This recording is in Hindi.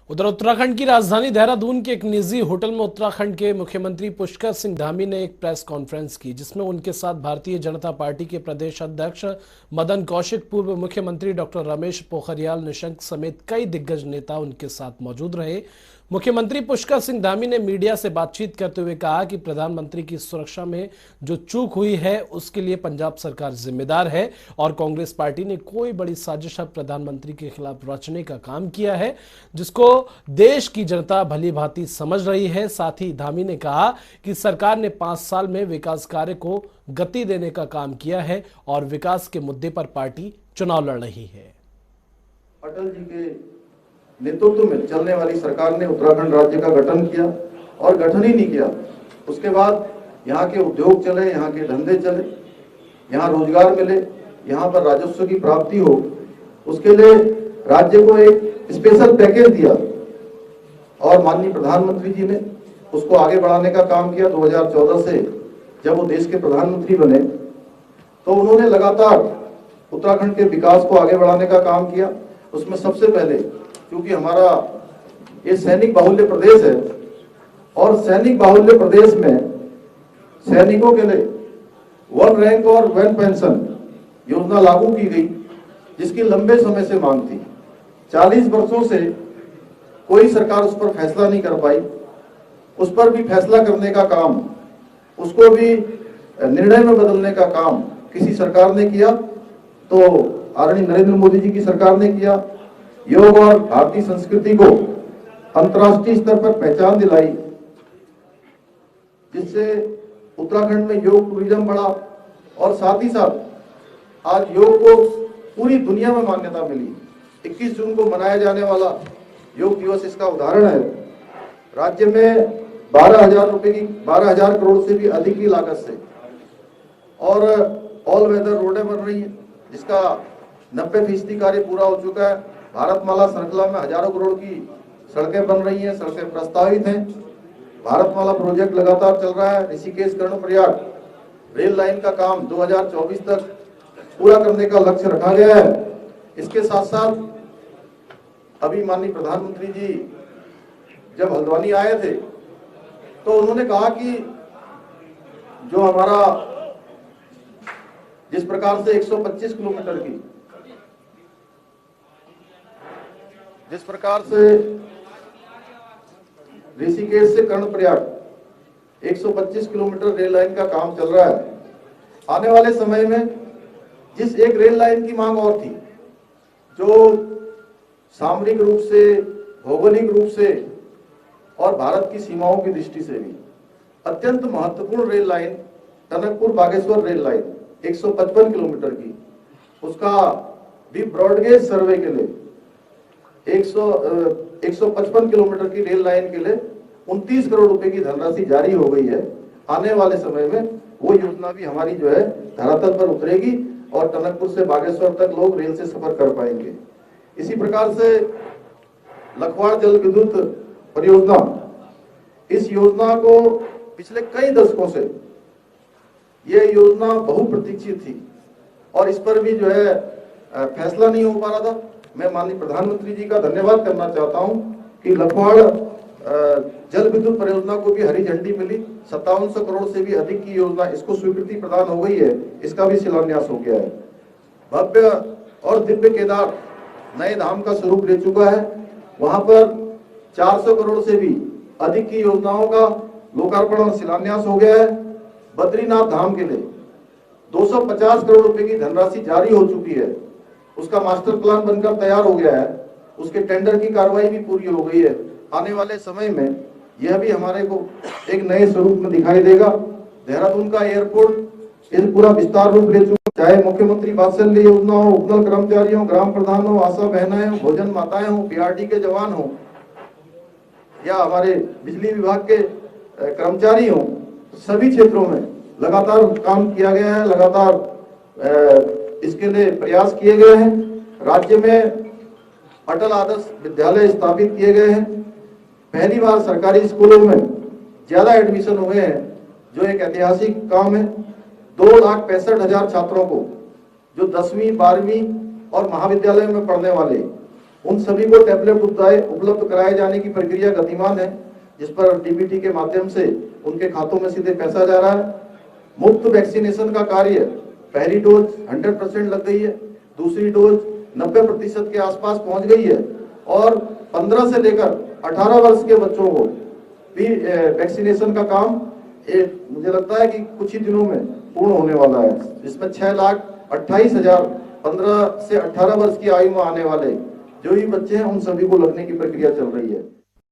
उधर उत्तराखंड की राजधानी देहरादून के एक निजी होटल में उत्तराखंड के मुख्यमंत्री पुष्कर सिंह धामी ने एक प्रेस कॉन्फ्रेंस की, जिसमें उनके साथ भारतीय जनता पार्टी के प्रदेश अध्यक्ष मदन कौशिक, पूर्व मुख्यमंत्री डॉक्टर रमेश पोखरियाल निशंक समेत कई दिग्गज नेता उनके साथ मौजूद रहे। मुख्यमंत्री पुष्कर सिंह धामी ने मीडिया से बातचीत करते हुए कहा कि प्रधानमंत्री की सुरक्षा में जो चूक हुई है उसके लिए पंजाब सरकार जिम्मेदार है और कांग्रेस पार्टी ने कोई बड़ी साजिश प्रधानमंत्री के खिलाफ रचने का काम किया है, जिसको देश की जनता भली भांति समझ रही है। साथ ही धामी ने कहा कि सरकार ने 5 साल में विकास कार्य को गति देने का काम किया है और विकास के मुद्दे पर पार्टी चुनाव लड़ रही है। अटल जी के नेतृत्व में चलने वाली सरकार ने उत्तराखंड राज्य का गठन किया और गठन ही नहीं किया, उसके बाद यहाँ के उद्योग चले, यहाँ के धंधे चले, यहाँ रोजगार मिले, यहाँ पर राजस्व की प्राप्ति हो, उसके लिए राज्य को एक स्पेशल पैकेज दिया और माननीय प्रधानमंत्री जी ने उसको आगे बढ़ाने का काम किया। 2014 से जब वो देश के प्रधानमंत्री बने तो उन्होंने लगातार उत्तराखंड के विकास को आगे बढ़ाने का काम किया। उसमें सबसे पहले, क्योंकि हमारा ये सैनिक बाहुल्य प्रदेश है और सैनिक बाहुल्य प्रदेश में सैनिकों के लिए 1 रैंक और 1 पेंशन योजना लागू की गई, जिसकी लंबे समय से मांग थी। 40 वर्षों से कोई सरकार उस पर फैसला नहीं कर पाई। उस पर भी फैसला करने का काम, उसको भी निर्णय में बदलने का काम किसी सरकार ने किया तो आदरणीय नरेंद्र मोदी जी की सरकार ने किया। योग और भारतीय संस्कृति को अंतर्राष्ट्रीय स्तर पर पहचान दिलाई, जिससे उत्तराखंड में योग टूरिज्म बढ़ा और साथ ही साथ आज योग को पूरी दुनिया में मान्यता मिली। 21 जून को मनाया जाने वाला योग दिवस इसका उदाहरण है। राज्य में 12,000 करोड़ से भी अधिक की लागत से और ऑल वेदर रोडें बन रही हैं, जिसका 90% कार्य पूरा हो चुका है। भारतमाला श्रृंखला में हजारों करोड़ की सड़कें बन रही हैं, सड़कें प्रस्तावित हैं। भारतमाला प्रोजेक्ट लगातार चल रहा है। ऋषिकेश कर्णप्रयाग रेल लाइन का काम 2024 तक पूरा करने का लक्ष्य रखा गया है। इसके साथ साथ अभी माननीय प्रधानमंत्री जी जब हल्द्वानी आए थे तो उन्होंने कहा कि जो हमारा जिस प्रकार से 125 किलोमीटर की, जिस प्रकार से ऋषिकेश से कर्णप्रयाग 125 किलोमीटर रेल लाइन का काम चल रहा है, आने वाले समय में जिस एक रेल लाइन की मांग और थी, जो सामरिक रूप से, भौगोलिक रूप से और भारत की सीमाओं की दृष्टि से भी अत्यंत महत्वपूर्ण rail line, Tanakpur Bageshwar rail line 155 kilometre की, उसका भी ब्रॉडगेज सर्वे के लिए 155 किलोमीटर की रेल लाइन के लिए 29 करोड़ रुपए की धनराशि जारी हो गई है। आने वाले समय में वो योजना भी हमारी जो है धरातल पर उतरेगी और टनकपुर से बागेश्वर तक लोग रेल से सफर कर पाएंगे। इसी प्रकार से लखवाड़ जल विद्युत परियोजना, इस योजना को पिछले कई दशकों से ये योजना बहुप्रतीक्षित थी और इस पर भी जो है फैसला नहीं हो पा रहा था। मैं माननीय प्रधानमंत्री जी का धन्यवाद करना चाहता हूं कि लखवाड़ जल विद्युत परियोजना को भी हरी झंडी मिली। 5700 करोड़ से भी अधिक की योजना, इसको स्वीकृति प्रदान हो गई है, इसका भी शिलान्यास हो गया है। भव्य और दिव्य केदार नए धाम का स्वरूप ले चुका है, वहां पर 400 करोड़ से भी अधिक की योजनाओं का लोकार्पण और शिलान्यास हो गया है। बद्रीनाथ धाम के लिए 250 करोड़ रुपए की धनराशि जारी हो चुकी है, उसका मास्टर प्लान बनकर तैयार हो गया है, उसके टेंडर की कार्रवाई भी पूरी हो गई है। आने वाले समय में यह भी हमारे को एक नए स्वरूप में दिखाई देगा। देहरादून का एयरपोर्ट इस पूरा विस्तार रूप ले चुका, चाहे मुख्यमंत्री वात्सल्य योजना हो, उपनल कर्मचारी हो, ग्राम प्रधान हो, आशा बहनाएं हो, भोजन माताएं हो, पीआरडी के जवान हो या हमारे बिजली विभाग के कर्मचारी हो, सभी क्षेत्रों में लगातार काम किया गया है, लगातार इसके लिए प्रयास किए गए हैं। राज्य में अटल आदर्श विद्यालय स्थापित किए गए हैं। पहली बार सरकारी स्कूलों में ज्यादा एडमिशन हुए हैं, जो एक ऐतिहासिक काम है। 2,65,000 छात्रों को जो 10वीं 12वीं और महाविद्यालय में पढ़ने वाले उन सभी को टैबलेट उपलब्ध कराए जाने की प्रक्रिया गतिमान है, जिस पर डीबीटी के माध्यम से उनके खातों में सीधे पैसा जा रहा है। मुफ्त वैक्सीनेशन का कार्य, पहली डोज 100% लग गई है, दूसरी डोज 90% के आसपास पहुंच गई है और 15 से लेकर 18 वर्ष के बच्चों को भी वैक्सीनेशन का काम मुझे लगता है कि कुछ ही दिनों में पूर्ण होने वाला है, जिसमें 6,28,000 15 से 18 वर्ष की आयु में आने वाले जो भी बच्चे हैं उन सभी को लगने की प्रक्रिया चल रही है।